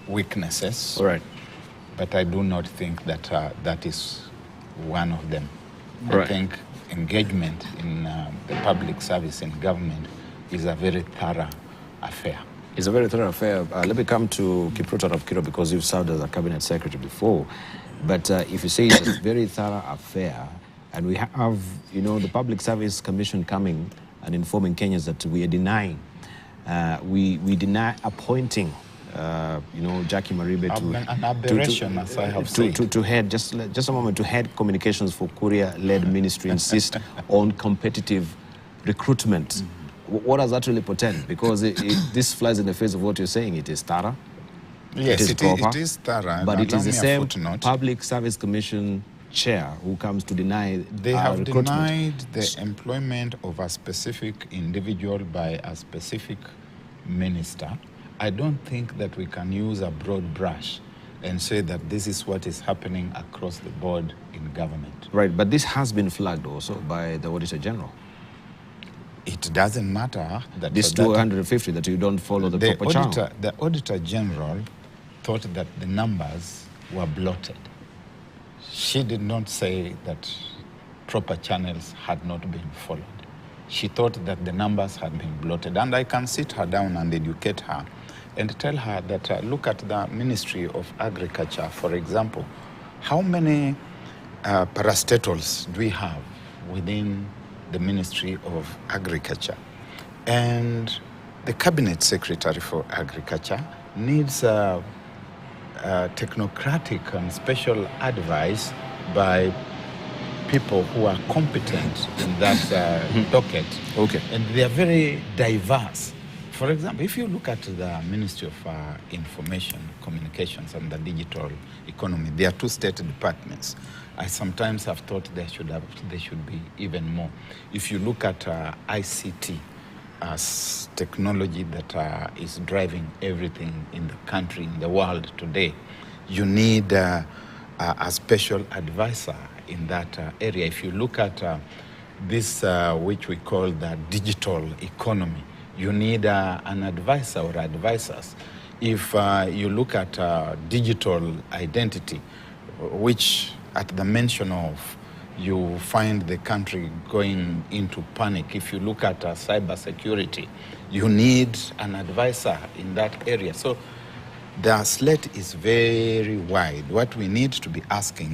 weaknesses. All right. But I do not think that that is one of them. Right. I think engagement in the public service in government is a very thorough affair. It's a very thorough affair. Let me come to Kipruto Rapkiro, because you've served as a cabinet secretary before. But if you say it's a very thorough affair, and we have, the Public Service Commission coming and informing Kenyans that we are denying, we deny appointing, Jackie Maribe to an aberration, as I have said. To head, just a moment, to head communications for Kuria-led ministry, insist on competitive recruitment. What does that really portend? Because this flies in the face of what you're saying. It is thorough. Yes, it is thorough. But it is the same Public Service Commission chair who comes to deny They have recruitment. denied the employment of a specific individual by a specific minister. I don't think that we can use a broad brush and say that this is what is happening across the board in government. Right, but this has been flagged also by the Auditor General. It doesn't matter that this 250 that you don't follow the proper channel. The Auditor General thought that the numbers were blotted. She did not say that proper channels had not been followed. She thought that the numbers had been blotted. And I can sit her down and educate her and tell her that look at the Ministry of Agriculture, for example. How many parastatals do we have within the Ministry of Agriculture? And the Cabinet Secretary for Agriculture needs technocratic and special advice by people who are competent in that docket. Okay. And they are very diverse. For example, if you look at the Ministry of Information, Communications and the Digital Economy, there are two state departments. I sometimes have thought there should be even more. If you look at ICT as technology that is driving everything in the country, in the world today, you need a special advisor in that area. If you look at this, which we call the digital economy, you need an advisor or advisors. If you look at digital identity, which at the mention of, you find the country going into panic. If you look at cyber security, you need an advisor in that area. So the slate is very wide. What we need to be asking